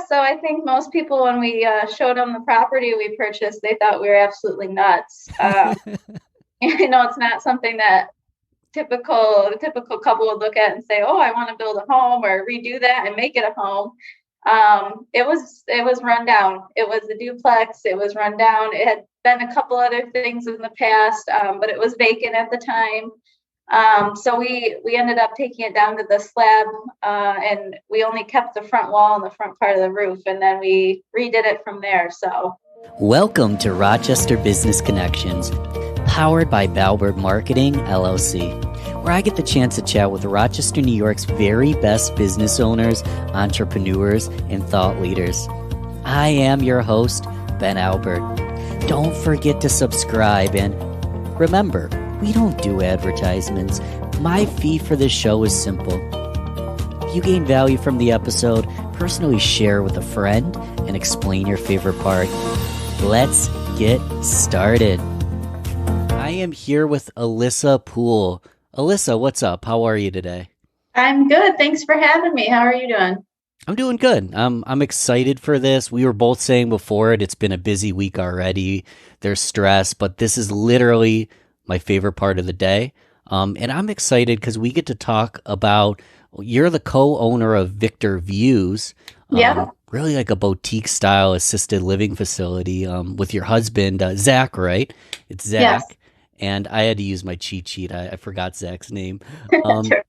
So I think most people, when we showed them the property we purchased, they thought we were absolutely nuts. It's not something that the typical couple would look at and say, "Oh, I want to build a home or redo that and make it a home." It was run down. It was a duplex. It was run down. It had been a couple other things in the past, but it was vacant at the time. So we ended up taking it down to the slab, and we only kept the front wall and the front part of the roof, and then we redid it from there. So, welcome to Rochester Business Connections, powered by Balbert Marketing, LLC, where I get the chance to chat with Rochester, New York's very best business owners, entrepreneurs, and thought leaders. I am your host, Ben Albert. Don't forget to subscribe, and remember, we don't do advertisements. My fee for this show is simple. If you gain value from the episode, personally share with a friend and explain your favorite part. Let's get started. I am here with Alyssa Poole. Alyssa, what's up? How are you today? I'm good. Thanks for having me. How are you doing? I'm doing good. I'm excited for this. We were both saying before it's been a busy week already. There's stress, but this is literally my favorite part of the day. And I'm excited because we get to talk about, you're the co-owner of Victor Views. Yeah. Really like a boutique style assisted living facility with your husband, Zach, right? It's Zach. Yes. And I had to use my cheat sheet. I forgot Zach's name. Sure.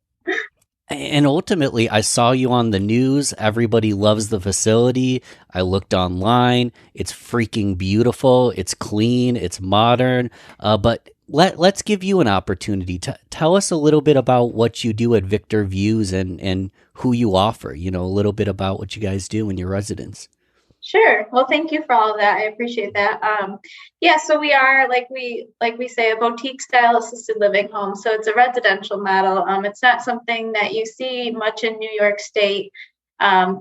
And ultimately, I saw you on the news. Everybody loves the facility. I looked online. It's freaking beautiful. It's clean. It's modern. But let's give you an opportunity to tell us a little bit about what you do at Victor Views and who you offer. A little bit about what you guys do in your residence. Sure. Well, thank you for all of that. I appreciate that. So we are, like we say, a boutique style assisted living home. So it's a residential model. It's not something that you see much in New York State.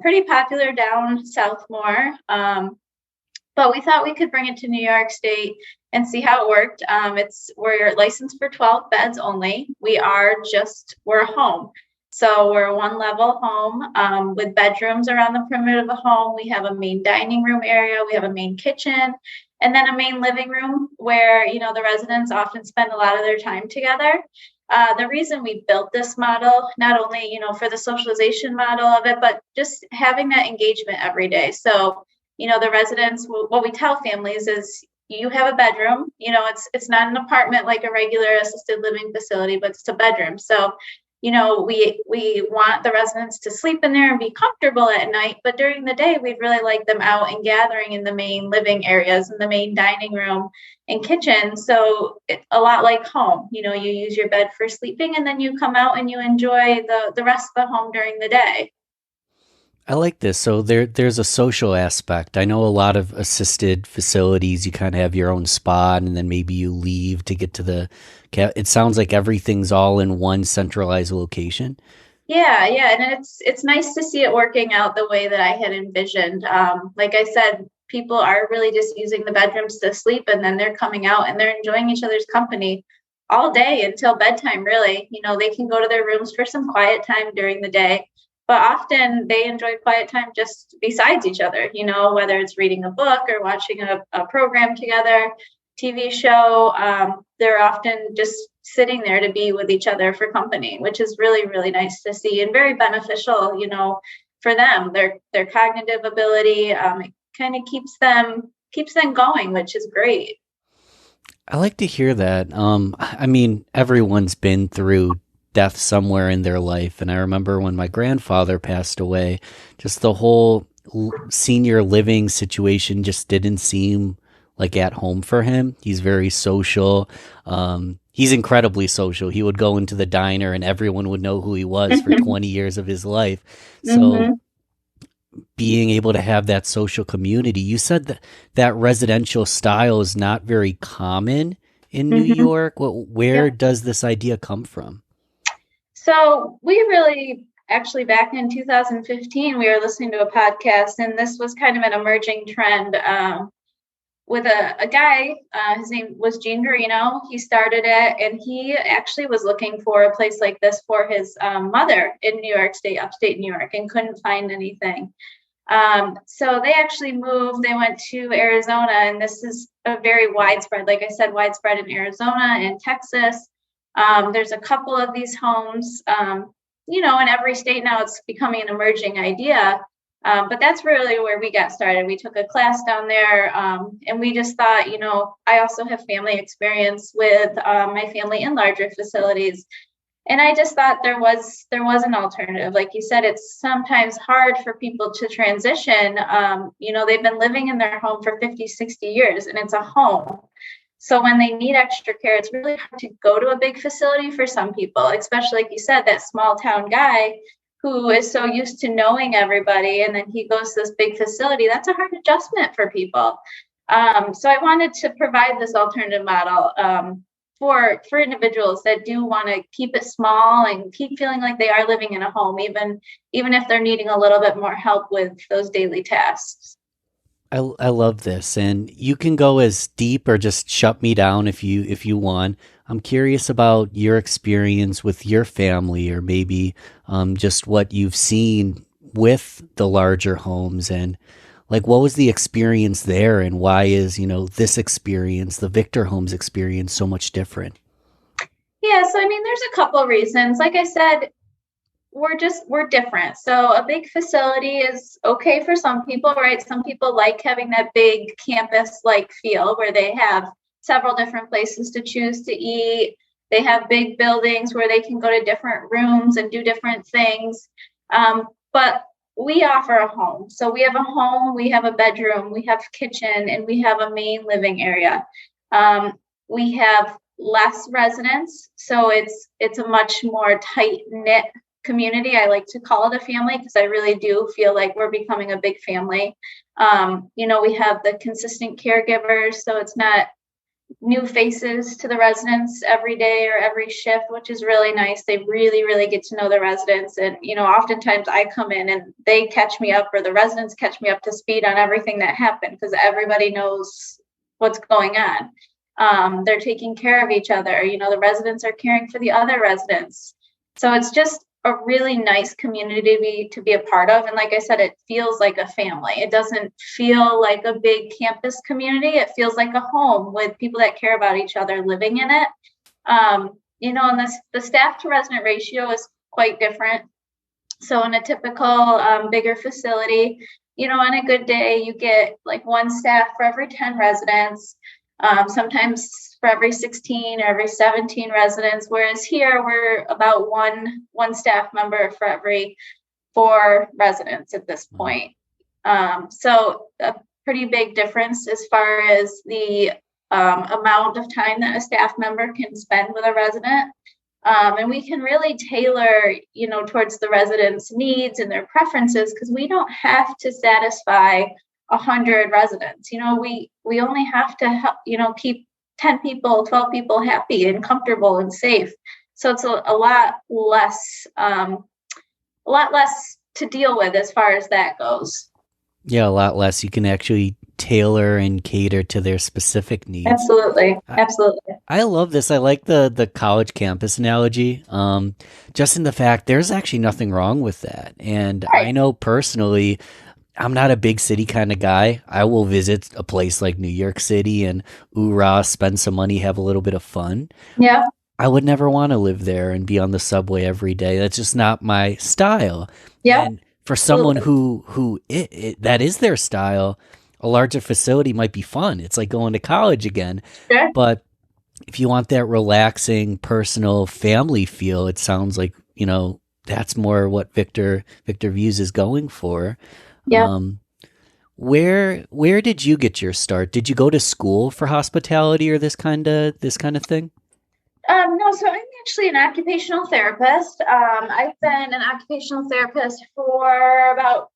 Pretty popular down south more. But we thought we could bring it to New York State and see how it worked. We're licensed for 12 beds only. We're a home. So we're a one-level home with bedrooms around the perimeter of the home. We have a main dining room area. We have a main kitchen, and then a main living room where, the residents often spend a lot of their time together. The reason we built this model, not only, for the socialization model of it, but just having that engagement every day. So, the residents, what we tell families is, you have a bedroom, it's not an apartment like a regular assisted living facility, but it's a bedroom. So, we want the residents to sleep in there and be comfortable at night, but during the day, we'd really like them out and gathering in the main living areas, in the main dining room and kitchen. So it's a lot like home. You use your bed for sleeping, and then you come out and you enjoy the rest of the home during the day. I like this. So there's a social aspect. I know a lot of assisted facilities, you kind of have your own spot and then maybe you leave to get to it sounds like everything's all in one centralized location. Yeah. And it's nice to see it working out the way that I had envisioned. Like I said, people are really just using the bedrooms to sleep, and then they're coming out and they're enjoying each other's company all day until bedtime, really. They can go to their rooms for some quiet time during the day. But often they enjoy quiet time just besides each other, whether it's reading a book or watching a program together, TV show. They're often just sitting there to be with each other for company, which is really, really nice to see and very beneficial, for them, their cognitive ability. It kind of keeps them going, which is great. I like to hear that. Everyone's been through death somewhere in their life. And I remember when my grandfather passed away, just the whole senior living situation just didn't seem like at home for him. He's very social. He's incredibly social. He would go into the diner and everyone would know who he was for 20 years of his life. So being able to have that social community, you said that residential style is not very common in New York. Where does this idea come from? So we really, actually back in 2015, we were listening to a podcast, and this was kind of an emerging trend with a guy, his name was Gene Garino. He started it, and he actually was looking for a place like this for his mother in New York State, upstate New York, and couldn't find anything. So they actually moved. They went to Arizona, and this is a very widespread, like I said, widespread in Arizona and Texas. There's a couple of these homes, in every state now. It's becoming an emerging idea. But that's really where we got started. We took a class down there, and we just thought, I also have family experience with my family in larger facilities. And I just thought there was an alternative. Like you said, it's sometimes hard for people to transition. They've been living in their home for 50, 60 years, and it's a home. So when they need extra care, it's really hard to go to a big facility for some people, especially like you said, that small town guy who is so used to knowing everybody, and then he goes to this big facility. That's a hard adjustment for people. So I wanted to provide this alternative model for individuals that do want to keep it small and keep feeling like they are living in a home, even if they're needing a little bit more help with those daily tasks. I love this, and you can go as deep or just shut me down if you want. I'm curious about your experience with your family, or maybe just what you've seen with the larger homes, and like what was the experience there, and why is this experience, the Victor Homes experience, so much different? Yeah, so I mean, there's a couple of reasons. Like I said, we're different. So a big facility is okay for some people, right? Some people like having that big campus like feel where they have several different places to choose to eat. They have big buildings where they can go to different rooms and do different things. But we offer a home. So we have a home, we have a bedroom, we have kitchen, and we have a main living area. We have less residents, so it's a much more tight knit community. I like to call it a family because I really do feel like we're becoming a big family. We have the consistent caregivers, so it's not new faces to the residents every day or every shift, which is really nice. They really, really get to know the residents. And, oftentimes I come in and they catch me up, or the residents catch me up to speed on everything that happened, because everybody knows what's going on. They're taking care of each other. The residents are caring for the other residents. So it's just a really nice community to be a part of. And like I said, it feels like a family. It doesn't feel like a big campus community. It feels like a home with people that care about each other living in it. And the staff to resident ratio is quite different. So in a typical bigger facility, on a good day, you get like one staff for every 10 residents. Sometimes for every 16 or every 17 residents, whereas here we're about one staff member for every 4 residents at this point. So a pretty big difference as far as the amount of time that a staff member can spend with a resident. And we can really tailor, towards the residents' needs and their preferences, because we don't have to satisfy 100 residents. We only have to help, keep 10 people, 12 people happy and comfortable and safe. So it's a lot less to deal with as far as that goes. Yeah, a lot less. You can actually tailor and cater to their specific needs. Absolutely. I love this. I like the college campus analogy. Just in the fact there's actually nothing wrong with that. And right. I know personally, I'm not a big city kind of guy. I will visit a place like New York City and oorah, spend some money, have a little bit of fun. Yeah. I would never want to live there and be on the subway every day. That's just not my style. Yeah. And for someone who that is their style, a larger facility might be fun. It's like going to college again. Sure. But if you want that relaxing, personal family feel, it sounds like, that's more what Victor Views is going for. Yeah. Where did you get your start? Did you go to school for hospitality or this kind of thing? No, so I'm actually an occupational therapist. I've been an occupational therapist for about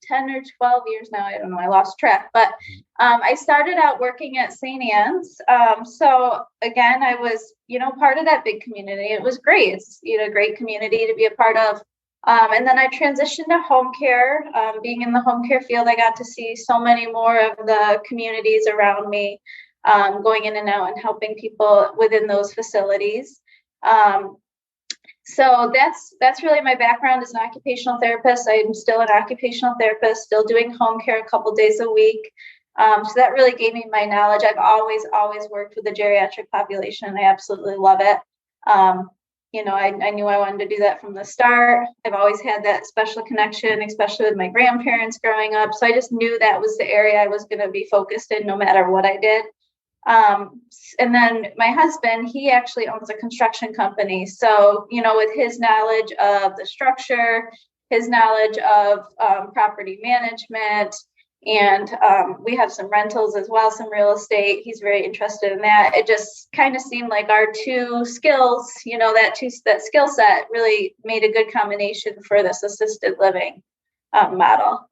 10 or 12 years now. I don't know, I lost track, but I started out working at St. Anne's. So again, I was, part of that big community. It was great. It's, a great community to be a part of. And then I transitioned to home care. Being in the home care field, I got to see so many more of the communities around me, going in and out and helping people within those facilities. So that's really my background as an occupational therapist. I'm still an occupational therapist, still doing home care a couple days a week. So that really gave me my knowledge. I've always worked with the geriatric population, and I absolutely love it. I knew I wanted to do that from the start. I've always had that special connection, especially with my grandparents growing up. So I just knew that was the area I was going to be focused in no matter what I did. And then my husband, he actually owns a construction company. So, with his knowledge of the structure, his knowledge of property management, and we have some rentals as well, some real estate. He's very interested in that. It just kind of seemed like our two skills, that skill set really made a good combination for this assisted living model.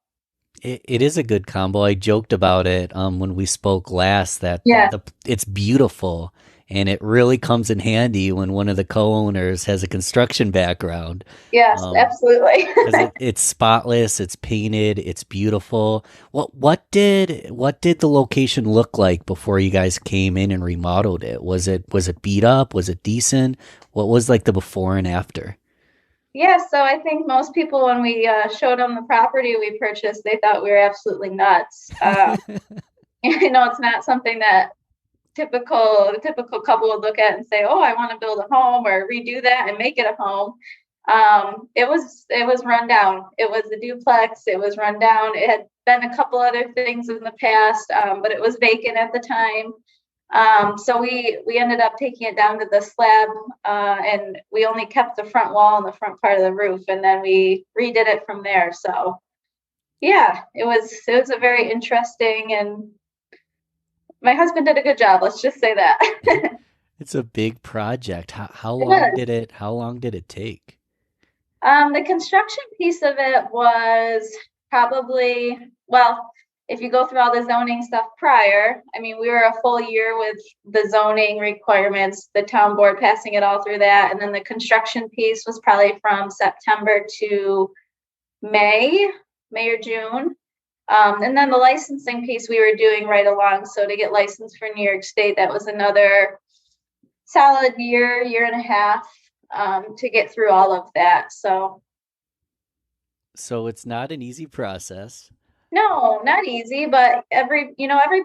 It is a good combo. I joked about it when we spoke last that Yeah. it's beautiful, and it really comes in handy when one of the co-owners has a construction background. Yes, Um, absolutely. because it's spotless, it's painted, it's beautiful. What did the location look like before you guys came in and remodeled it? Was it beat up? Was it decent? What was like the before and after? Yeah, so I think most people, when we showed them the property we purchased, they thought we were absolutely nuts. It's not something that the typical couple would look at and say, "Oh, I want to build a home or redo that and make it a home." It was run down. It was a duplex. It was run down. It had been a couple other things in the past, but it was vacant at the time. So we ended up taking it down to the slab, and we only kept the front wall and the front part of the roof, and then we redid it from there. So yeah, it was a very interesting, and my husband did a good job. Let's just say that. It's a big project. How It long was. did it take? The construction piece of it was probably, well, if you go through all the zoning stuff prior, I mean, we were a full year with the zoning requirements, the town board passing it all through that. And then the construction piece was probably from September to May, May or June. And then the licensing piece we were doing right along. So to get licensed for New York State, that was another solid year and a half to get through all of that. So So it's not an easy process. no, not easy, but every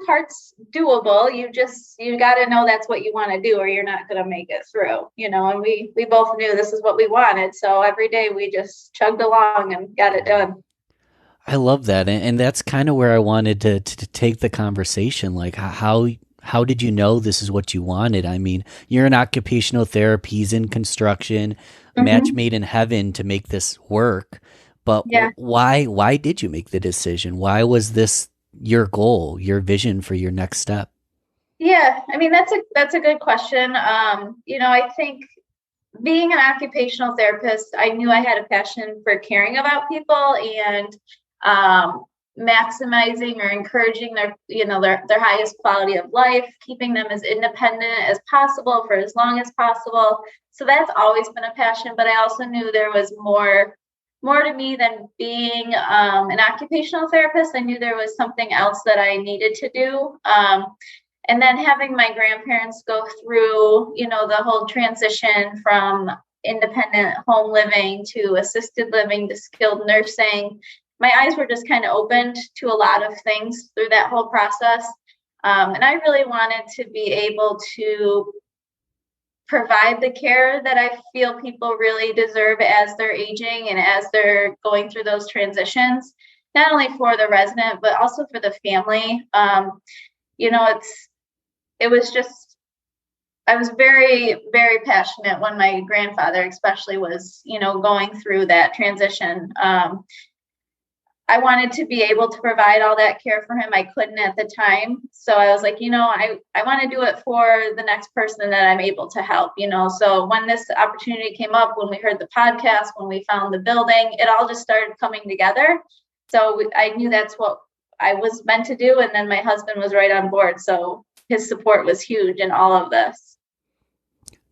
part's doable. You got to know that's what you want to do, or you're not going to make it through. And we both knew this is what we wanted. So every day we just chugged along and got it done. I love that, and that's kind of where I wanted to take the conversation. Like, how did you know this is what you wanted? I mean, you're in occupational therapies in construction, match Hmm. made in heaven to make this work. But Yeah. why did you make the decision? Why was this your goal, your vision for your next step? Yeah. I mean, that's a good question. I think being an occupational therapist, I knew I had a passion for caring about people and maximizing or encouraging their highest quality of life, keeping them as independent as possible for as long as possible. So that's always been a passion. But I also knew there was more to me than being an occupational therapist. I knew there was something else that I needed to do. And then having my grandparents go through, the whole transition from independent home living to assisted living to skilled nursing, my eyes were just kind of opened to a lot of things through that whole process. And I really wanted to be able to provide the care that I feel people really deserve as they're aging and as they're going through those transitions, not only for the resident, but also for the family. You know, it was just, I was very, very passionate when my grandfather especially was, going through that transition. I wanted to be able to provide all that care for him. I couldn't at the time. So I was like, I want to do it for the next person that I'm able to help. So when this opportunity came up, when we heard the podcast, when we found the building, it all just started coming together. So I knew that's what I was meant to do. And then my husband was right on board. So his support was huge in all of this.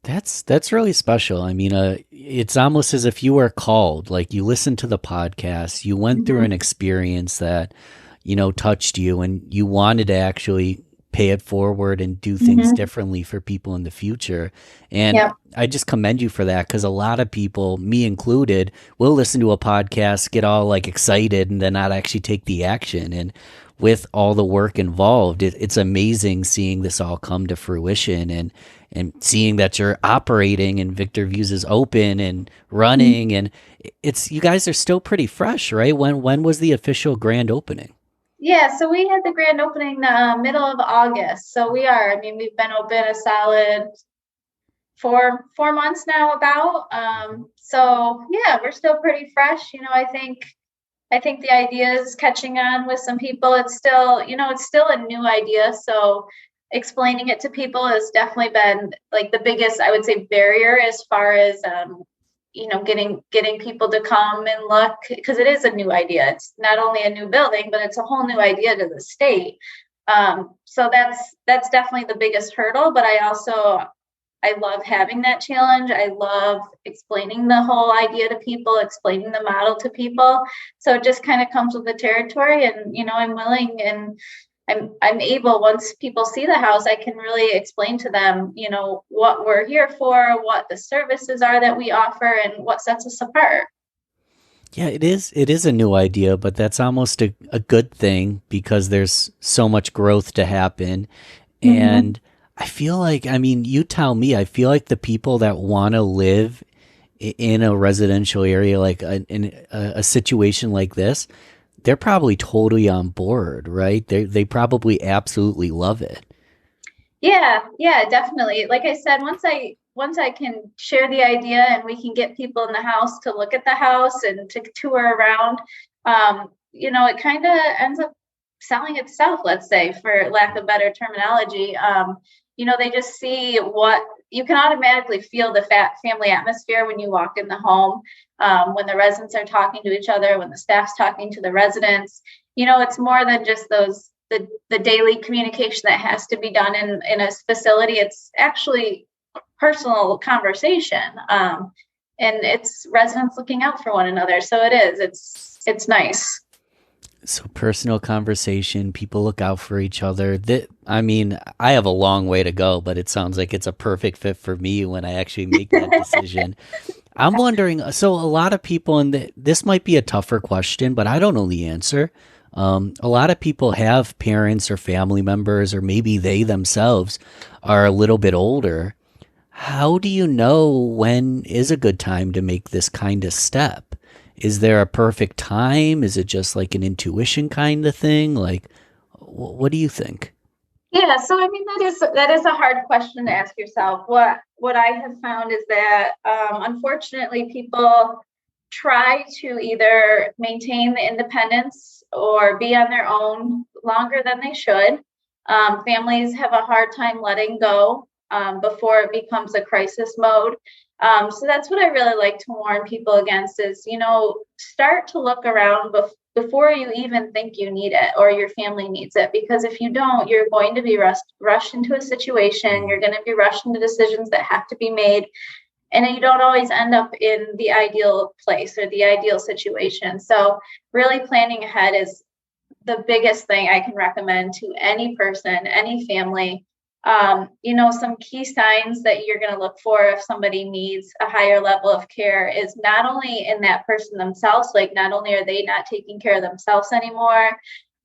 That's really special. I mean, it's almost as if you were called. Like you listened to the podcast, you went through Mhm. an experience that touched you, and you wanted to actually pay it forward and do things differently for people in the future. And Yep. I just commend you for that, because a lot of people, me included, will listen to a podcast, get all like excited, and then not actually take the action. And with all the work involved, it's amazing seeing this all come to fruition, and seeing that you're operating and Victor Views is open and running, and it's, you guys are still pretty fresh, right? When was the official grand opening? Yeah, so we had the grand opening middle of August. So we are, I mean, we've been open a solid 4 months now about. So yeah, we're still pretty fresh. I think the idea is catching on with some people. It's still, it's still a new idea. So explaining it to people has definitely been like the biggest, I would say, barrier as far as getting people to come and look, because it is a new idea. It's not only a new building, but it's a whole new idea to the state. So that's definitely the biggest hurdle. But I love having that challenge. I love explaining the whole idea to people, explaining the model to people. So it just kind of comes with the territory, and I'm willing, and I'm able, once people see the house, I can really explain to them, what we're here for, what the services are that we offer, and what sets us apart. Yeah, it is. It is a new idea, but that's almost a good thing, because there's so much growth to happen. Mm-hmm. And I feel like, I mean, you tell me, I feel like the people that want to live in a residential area, like in a situation like this, they're probably totally on board, right? They probably absolutely love it. Yeah, definitely. Like I said, once I can share the idea and we can get people in the house to look at the house and to tour around, it kind of ends up selling itself, let's say, for lack of better terminology. They just see what you can automatically feel the family atmosphere when you walk in the home, when the residents are talking to each other, when the staff's talking to the residents. It's more than just the daily communication that has to be done in a facility. It's actually personal conversation, and it's residents looking out for one another. So it's nice. So personal conversation, people look out for each other. That, I mean, I have a long way to go, but it sounds like it's a perfect fit for me when I actually make that decision. I'm wondering, so a lot of people, and this might be a tougher question, but I don't know the answer. A lot of people have parents or family members, or maybe they themselves are a little bit older. How do you know when is a good time to make this kind of step? Is there a perfect time? Is it just like an intuition kind of thing? Like, what do you think? Yeah, so I mean that is a hard question to ask yourself. What I have found is that unfortunately people try to either maintain the independence or be on their own longer than they should. Families have a hard time letting go before it becomes a crisis mode. So that's what I really like to warn people against is, start to look around before you even think you need it or your family needs it. Because if you don't, you're going to be rushed into a situation. You're going to be rushed into decisions that have to be made. And you don't always end up in the ideal place or the ideal situation. So really planning ahead is the biggest thing I can recommend to any person, any family. Some key signs that you're going to look for if somebody needs a higher level of care is not only in that person themselves, like not only are they not taking care of themselves anymore,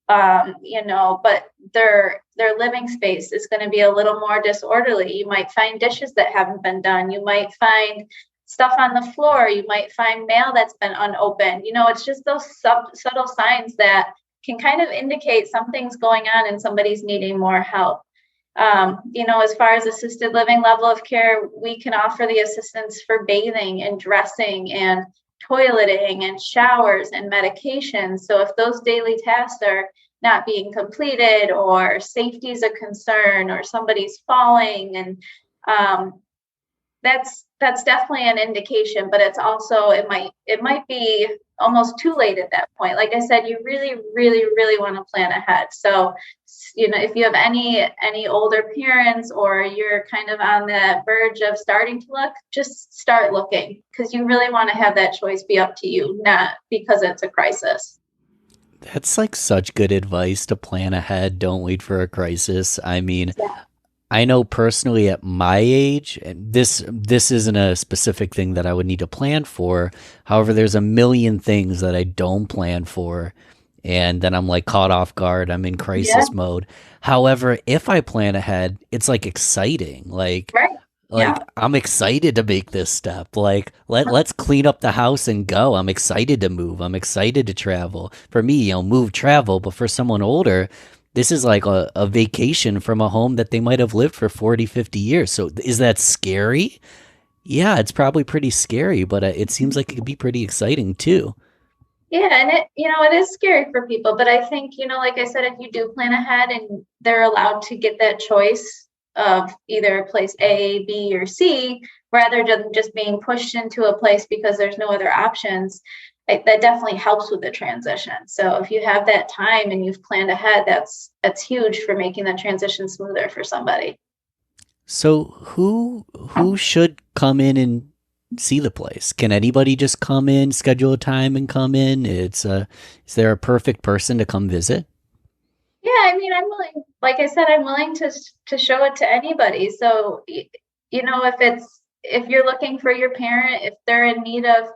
but their living space is going to be a little more disorderly. You might find dishes that haven't been done. You might find stuff on the floor. You might find mail that's been unopened. It's just those subtle signs that can kind of indicate something's going on and somebody's needing more help. As far as assisted living level of care, we can offer the assistance for bathing and dressing and toileting and showers and medications. So if those daily tasks are not being completed or safety is a concern or somebody's falling, and that's definitely an indication, but it's also it might be almost too late at that point. Like I said, you really, really, really want to plan ahead. So, if you have any older parents or you're kind of on the verge of starting to look, just start looking because you really want to have that choice be up to you, not because it's a crisis. That's like such good advice to plan ahead. Don't wait for a crisis. I mean, Yeah. I know personally at my age, and this isn't a specific thing that I would need to plan for. However, there's a million things that I don't plan for, and then I'm like caught off guard. I'm in Yeah. crisis mode. However, if I plan ahead, it's like exciting. Right. Like Yeah. I'm excited to make this step. Like let's clean up the house and go. I'm excited to move. I'm excited to travel. For me, move, travel, but for someone older, this is like a vacation from a home that they might have lived for 40, 50 years. So is that scary? Yeah, it's probably pretty scary, but it seems like it could be pretty exciting too. Yeah, and it is scary for people, but I think, like I said, if you do plan ahead and they're allowed to get that choice of either place A, B, or C, rather than just being pushed into a place because there's no other options, that definitely helps with the transition. So if you have that time and you've planned ahead, that's huge for making the transition smoother for somebody. So who should come in and see the place? Can anybody just come in, schedule a time and come in? Is there a perfect person to come visit? Yeah, I mean, I'm willing, like I said, I'm willing to show it to anybody. So, if you're looking for your parent, if they're in need of,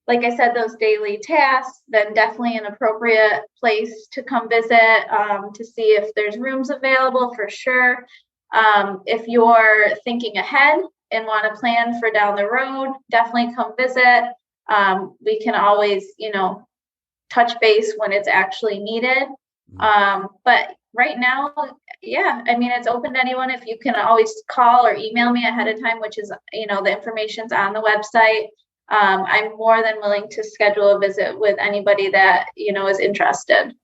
like I said, those daily tasks, then definitely an appropriate place to come visit, to see if there's rooms available for sure. If you're thinking ahead and want to plan for down the road, definitely come visit. We can always, touch base when it's actually needed. But right now, yeah, I mean, it's open to anyone. If you can always call or email me ahead of time, which is, the information's on the website. I'm more than willing to schedule a visit with anybody that, is interested.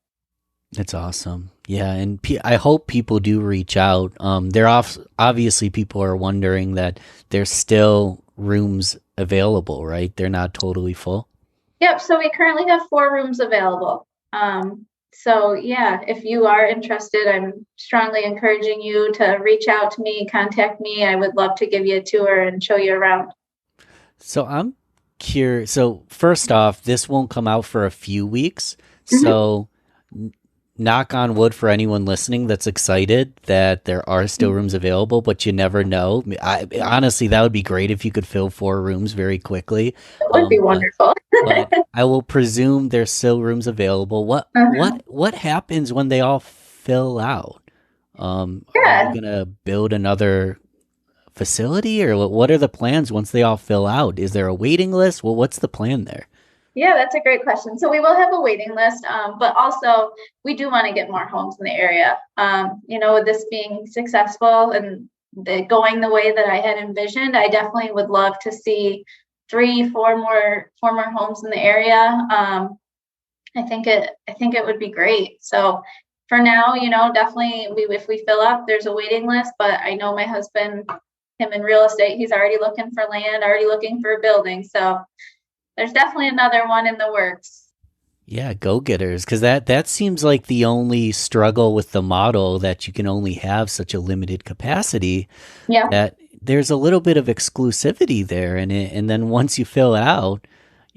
That's awesome. Yeah, and I hope people do reach out. Obviously people are wondering that there's still rooms available, right? They're not totally full. Yep. So we currently have 4 rooms available. So yeah, if you are interested, I'm strongly encouraging you to reach out to me, contact me. I would love to give you a tour and show you around. So I'm curious. So first off, this won't come out for a few weeks. Mhm. So knock on wood for anyone listening that's excited that there are still rooms available, but you never know. Honestly, that would be great if you could fill 4 rooms very quickly. It would be But wonderful. I will presume there's still rooms available. What Uh-huh. what what happens when they all fill out? Are you Yeah. gonna build another facility, or what are the plans once they all fill out? Is there a waiting list? Well, what's the plan there? Yeah, that's a great question. So we will have a waiting list, but also we do want to get more homes in the area. With this being successful and going the way that I had envisioned, I definitely would love to see 3, 4 more homes in the area. I think it would be great. So for now, definitely if we fill up, there's a waiting list. But I know my husband, him in real estate, he's already looking for land, already looking for a building. So there's definitely another one in the works. Yeah, go-getters, because that seems like the only struggle with the model, that you can only have such a limited capacity, Yeah. that there's a little bit of exclusivity there, and then once you fill it out,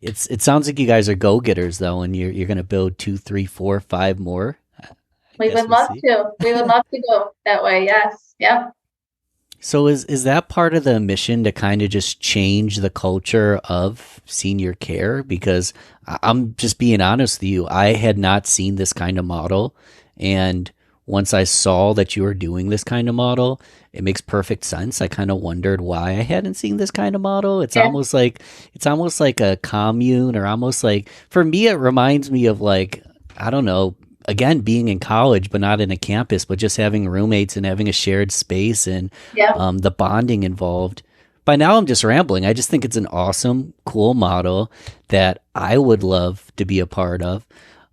it sounds like you guys are go-getters though, and you're gonna build two, three, four, five more. I We guess would we'll love see. to. We would love to go that way. Yes. Yep. So is that part of the mission, to kind of just change the culture of senior care? Because I'm just being honest with you, I had not seen this kind of model, and once I saw that you were doing this kind of model, it makes perfect sense. I kind of wondered why I hadn't seen this kind of model. Yeah. It's almost like a commune, or almost like, for me it reminds me of, like, I don't know, again, being in college, but not in a campus, but just having roommates and having a shared space, and Yeah. the bonding involved. By now, I'm just rambling. I just think it's an awesome, cool model that I would love to be a part of.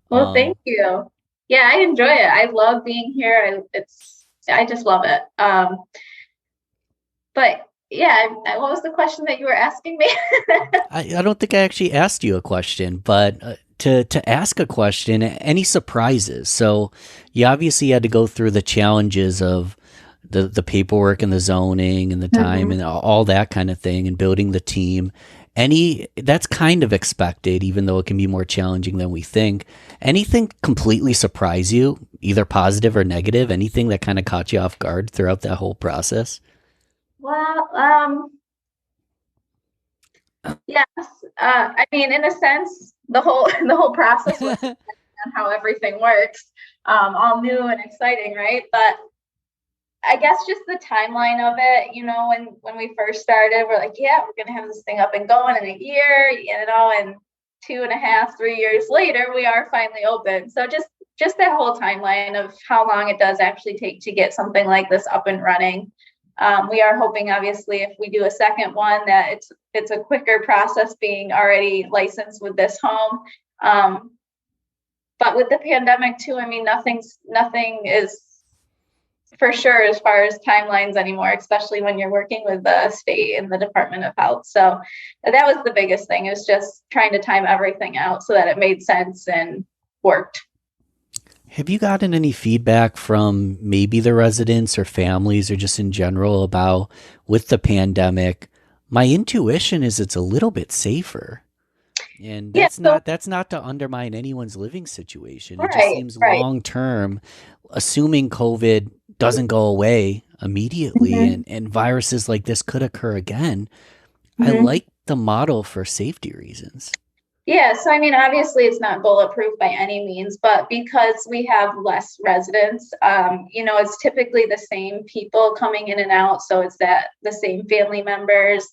Well, Um, thank you. Yeah, I enjoy it. I love being here. I just love it. But yeah, what was the question that you were asking me? I don't think I actually asked you a question, but to ask a question, any surprises? So you obviously had to go through the challenges of the paperwork and the zoning and the time Mhm. and all that kind of thing, and building the team. That's kind of expected, even though it can be more challenging than we think. Anything completely surprise you, either positive or negative? Anything that kind of caught you off guard throughout that whole process? Well, yes. I mean, in a sense, the whole the whole process was on how everything works, all new and exciting, right? But I guess just the timeline of it, when we first started, we're like, yeah, we're gonna have this thing up and going in a year, and 2.5, 3 years later, we are finally open. So just that whole timeline of how long it does actually take to get something like this up and running. We are hoping, obviously, if we do a second one, that it's a quicker process being already licensed with this home. But with the pandemic too, I mean, nothing is for sure as far as timelines anymore, especially when you're working with the state and the Department of Health. So that was the biggest thing, is just trying to time everything out so that it made sense and worked. Have you gotten any feedback from maybe the residents or families or just in general about with the pandemic? My intuition is it's a little bit safer. And Yeah, so that's not to undermine anyone's living situation. It just right, seems right. long term, assuming COVID doesn't go away immediately Hmm. and viruses like this could occur again. I Hmm. like the model for safety reasons. Yeah, so I mean, obviously it's not bulletproof by any means, but because we have less residents, it's typically the same people coming in and out. So it's that the same family members.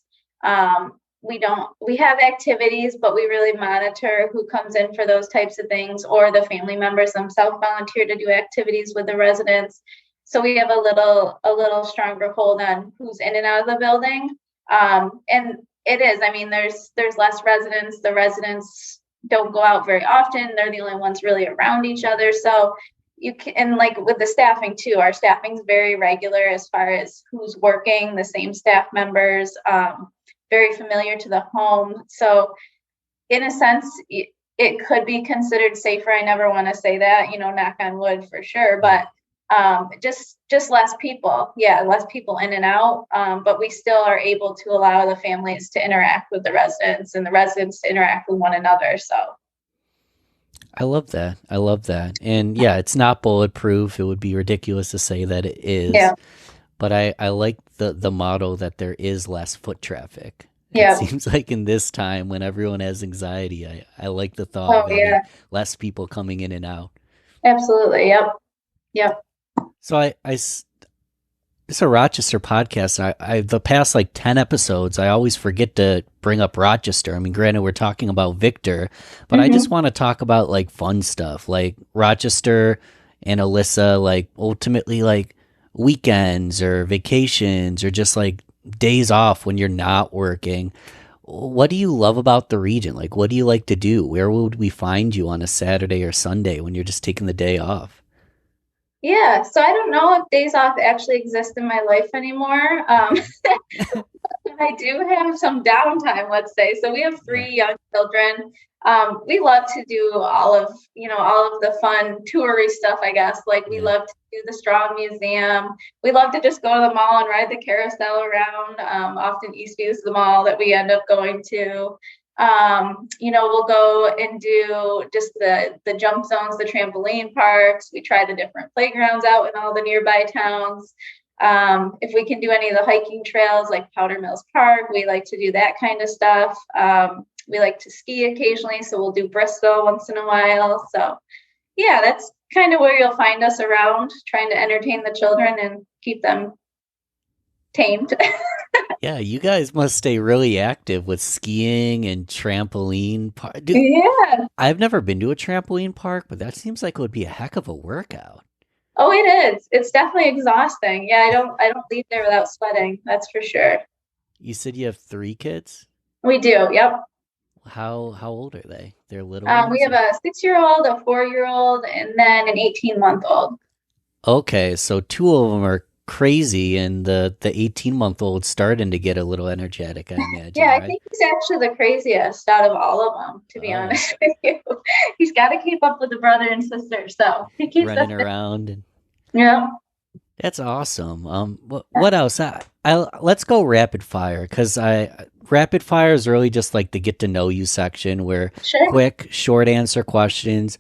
We have activities, but we really monitor who comes in for those types of things, or the family members themselves volunteer to do activities with the residents. So we have a little stronger hold on who's in and out of the building. And it is. I mean, there's less residents. The residents don't go out very often. They're the only ones really around each other. So you can, and like with the staffing too, our staffing's very regular as far as who's working, the same staff members, very familiar to the home. So in a sense, it could be considered safer. I never want to say that, knock on wood for sure, Right. but just less people. Yeah, less people in and out. But we still are able to allow the families to interact with the residents and the residents to interact with one another. So I love that. I love that. And yeah, it's not bulletproof. It would be ridiculous to say that it is, yeah, but I like the model that there is less foot traffic. It yeah. seems like in this time when everyone has anxiety, I like the thought Oh of having yeah, less people coming in and out. absolutely. Yep, yep. So it's a Rochester podcast. The past like 10 episodes, I always forget to bring up Rochester. I mean, granted, we're talking about Victor, but I just Hmm. want to talk about like fun stuff like Rochester and Alyssa, like ultimately like weekends or vacations or just like days off when you're not working. What do you love about the region? Like, what do you like to do? Where would we find you on a Saturday or Sunday when you're just taking the day off? Yeah. So I don't know if days off actually exist in my life anymore. I do have some downtime, let's say. So we have Yeah. 3 young children. We love to do all of the fun toury stuff, I guess. Like we Yeah. love to do the Strong Museum. We love to just go to the mall and ride the carousel around. Often Eastview is the mall that we end up going to. We'll go and do just the jump zones, the trampoline parks. We try the different playgrounds out in all the nearby towns. If we can do any of the hiking trails like Powder Mills Park, we like to do that kind of stuff. We like to ski occasionally, so we'll do Bristol once in a while. So, yeah, that's kind of where you'll find us around, trying to entertain the children and keep them tamed. Yeah, you guys must stay really active with skiing and trampoline park. Yeah. I've never been to a trampoline park, but that seems like it would be a heck of a workout. Oh, it is. It's definitely exhausting. Yeah, I don't leave there without sweating. That's for sure. You said you have 3 kids? We do. Yep. How old are they? They're little We ones have or? a 6-year-old, a 4-year-old, and then an 18-month-old. Okay, so 2 of them are crazy and the 18-month-old starting to get a little energetic, I Yeah, imagine, I right? think he's actually the craziest out of all of them, to be Oh, honest with you. He's got to keep up with the brother and sister, so he keeps us. running around and Yeah. That's awesome. What else? Let's go rapid fire because I rapid fire is really just like the get to know you section where Sure. quick, short answer questions.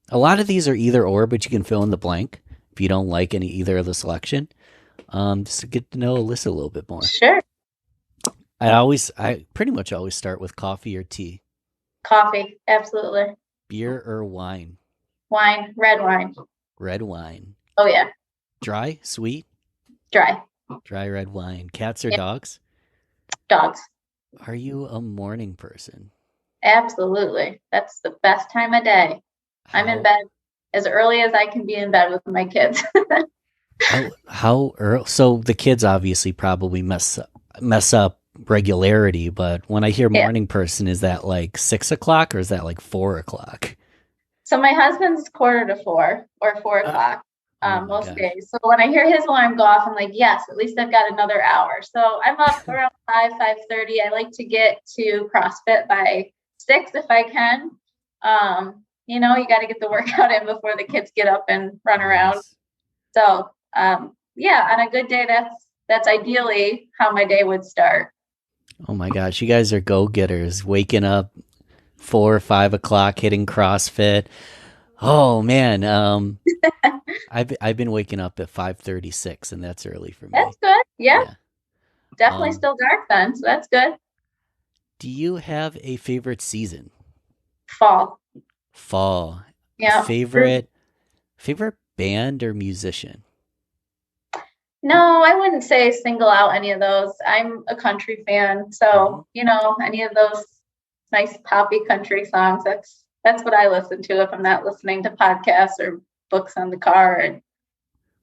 A lot of these are either or, but you can fill in the blank if you don't like any either of the selection. Just to get to know Alyssa a little bit more. Sure. I pretty much always start with coffee or tea, Coffee. Absolutely. beer or wine, Wine. Red wine. red wine, Oh, yeah. dry, sweet, Dry. dry red wine, cats or Yeah. dogs. Dogs. Are you a morning person? Absolutely. That's the best time of day. I'm in How bed as early as I can be in bed with my kids. how early? So the kids obviously probably mess up regularity, but when I hear Yeah. morning person, is that like 6 o'clock or is that like 4 o'clock? So my husband's 3:45 or 4 o'clock Oh my most gosh. days. So when I hear his alarm go off, I'm like, yes, at least I've got another hour. So I'm up around 5:30. I like to get to CrossFit by 6 if I can. You got to get the workout in before the kids get up and run around. Yes. So yeah, on a good day, that's ideally how my day would start. Oh my gosh, you guys are go getters, waking up 4 or 5 o'clock, hitting CrossFit. Oh man, I've been waking up at 5:36, and that's early for That's me. good. Yeah, Yeah. definitely Um, still dark then. So that's good. do you have a favorite season? Fall. Fall. A Yeah. favorite band or musician? No, I wouldn't say single out any of those. I'm a country fan, Hmm. so any of those nice poppy country songs. That's what I listen to if I'm not listening to podcasts or books on the car. And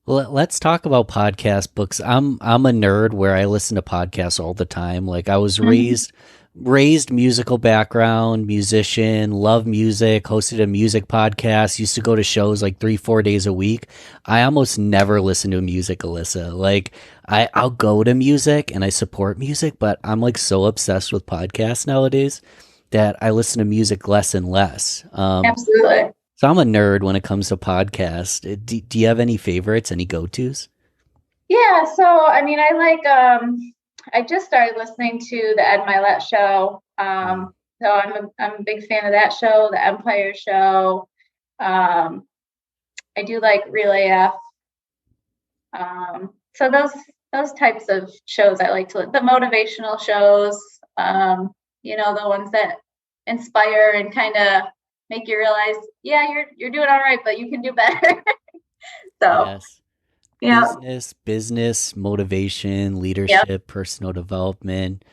Well, let's talk about podcast books. I'm a nerd where I listen to podcasts all the time. Like I was Mhm. raised musical background, musician, love music, hosted a music podcast, used to go to shows like 3, 4 days a week. I almost never listen to music, Alyssa. Like I'll go to music and I support music, but I'm like so obsessed with podcasts nowadays that I listen to music less and less. Absolutely. So I'm a nerd when it comes to podcasts. Do you have any favorites, any go-tos? Yeah. So I mean, I just started listening to the Ed Milet show. Mm. So I'm a big fan of that show, the Empire show. Um, I do like Relay F. So those types of shows I like the motivational shows, the ones that inspire and kind of make you realize, yeah, you're doing all right, but you can do better. So Yes. yeah, Business, motivation, yeah, leadership, personal development.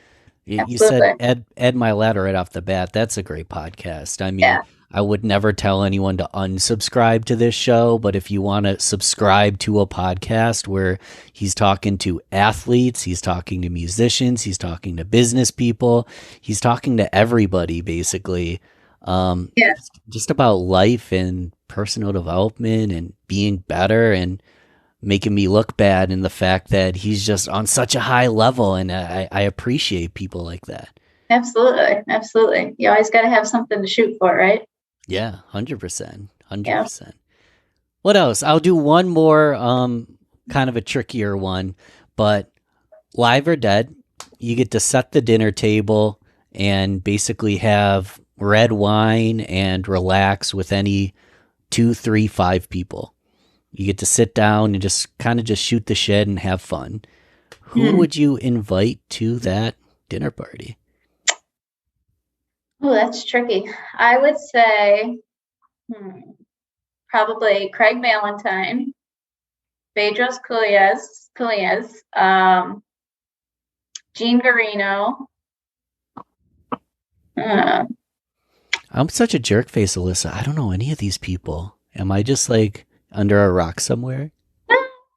You said absolutely. Ed Milet right off the bat. That's a great podcast. I mean, Yeah, I would never tell anyone to unsubscribe to this show, but if you want to subscribe to a podcast where he's talking to athletes, he's talking to musicians, he's talking to business people, he's talking to everybody basically. Um, yeah, just about life and personal development and being better and making me look bad in the fact that he's just on such a high level, and I appreciate people like that. absolutely, absolutely. You always got to have something to shoot for, right? Yeah, 100%, Yeah. 100%. What else? I'll do one more, kind of a trickier one, but live or dead, you get to set the dinner table and basically have red wine and relax with any two, three, five people. You get to sit down and just kind of just shoot the shit and have fun. Who Hmm. would you invite to that dinner party? Oh, that's tricky. I would say probably Craig Valentine, Bedros Kulias, Gene Garino. Uh, I'm such a jerk face, Alyssa. I don't know any of these people. Am I just like under a rock somewhere?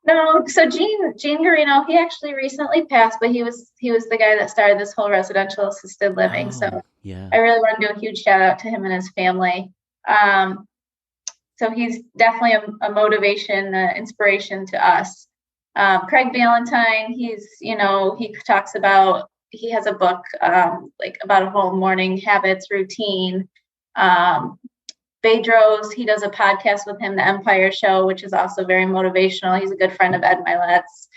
no, so Gene Garino, he actually recently passed, but he was the guy that started this whole residential assisted living. So Oh, yeah. I really want to do a huge shout out to him and his family. Um, so he's definitely a motivation, inspiration to us. Craig Valentine, he talks about, he has a book like about a whole morning habits routine. Um, Bedros, he does a podcast with him, The Empire Show, which is also very motivational. He's a good friend of Ed Milet's.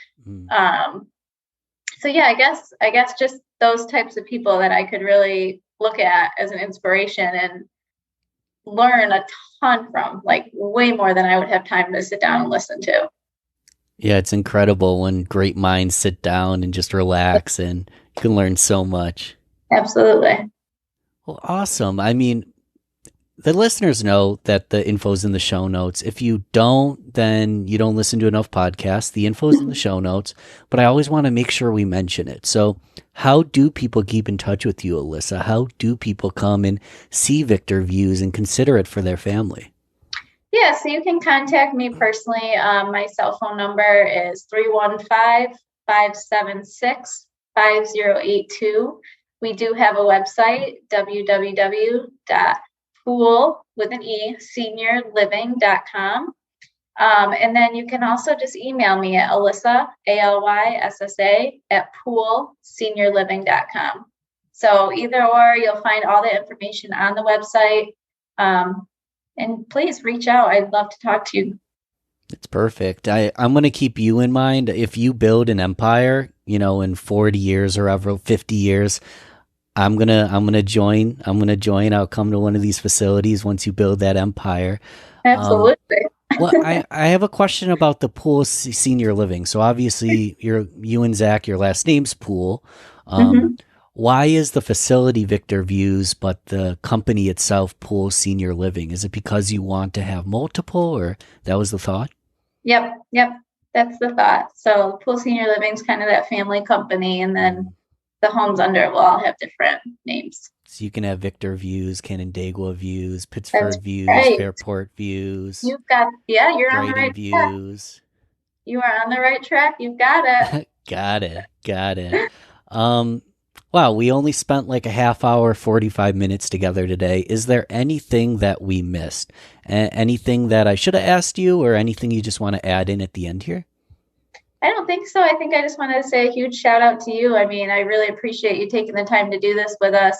So yeah, I guess just those types of people that I could really look at as an inspiration and learn a ton from, like way more than I would have time to sit down and listen to. Yeah, it's incredible when great minds sit down and just relax, and you can learn so much. Absolutely. Well, awesome. I mean, the listeners know that the info's in the show notes. If you don't, then you don't listen to enough podcasts. The info's in the show notes, but I always want to make sure we mention it. So how do people keep in touch with you, Alyssa? How do people come and see Victor Views and consider it for their family? Yeah, so you can contact me personally. My cell phone number is 315-576-5082. We do have a website, www.poole.seniorliving.com. And then you can also just email me at Alyssa, ALYSSA, @pooleseniorliving.com. So either or, you'll find all the information on the website. And please reach out. I'd love to talk to you. It's perfect. I'm going to keep you in mind. If you build an empire, in 40 years or ever 50 years, I'm going to join. I'll come to one of these facilities once you build that empire. Absolutely. Well, I have a question about the Poole Senior Living. So obviously you and Zach, your last name's Poole. Why is the facility Victor Views, but the company itself Poole Senior Living? Is it because you want to have multiple, or that was the thought? Yep. That's the thought. So Poole Senior Living is kind of that family company, and then the homes under it will all have different names. So you can have Victor Views, Canandaigua Views, Pittsford Views, right. Fairport Views. You've got, you're Brighton on the right Views. track. You are on the right track. You've got it. Got it. Wow, we only spent like a half hour, 45 minutes together today. Is there anything that we missed? Anything that I should have asked you, or anything you just want to add in at the end here? I don't think so. I think I just wanted to say a huge shout out to you. I mean, I really appreciate you taking the time to do this with us.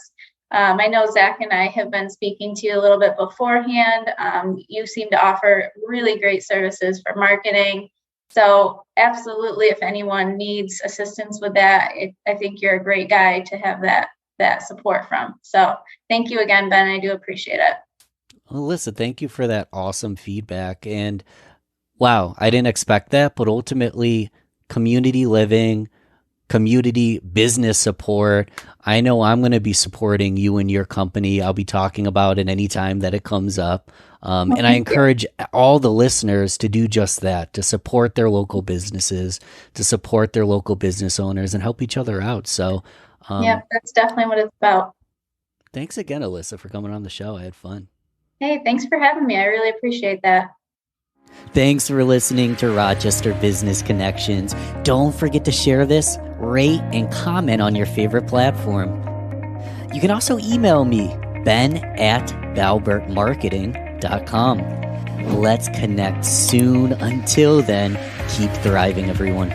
I know Zach and I have been speaking to you a little bit beforehand. You seem to offer really great services for marketing. So absolutely, if anyone needs assistance with that, I think you're a great guy to have that support from. So thank you again, Ben. I do appreciate it. Alyssa, thank you for that awesome feedback. And wow, I didn't expect that, but ultimately community living, community business support. I know I'm going to be supporting you and your company. I'll be talking about it anytime that it comes up. And I encourage all the listeners to do just that, to support their local businesses, to support their local business owners, and help each other out. So, yeah, that's definitely what it's about. Thanks again, Alyssa, for coming on the show. I had fun. Hey, thanks for having me. I really appreciate that. Thanks for listening to Rochester Business Connections. Don't forget to share this, rate, and comment on your favorite platform. You can also email me, ben@balbertmarketing.com. Let's connect soon. Until then, keep thriving, everyone.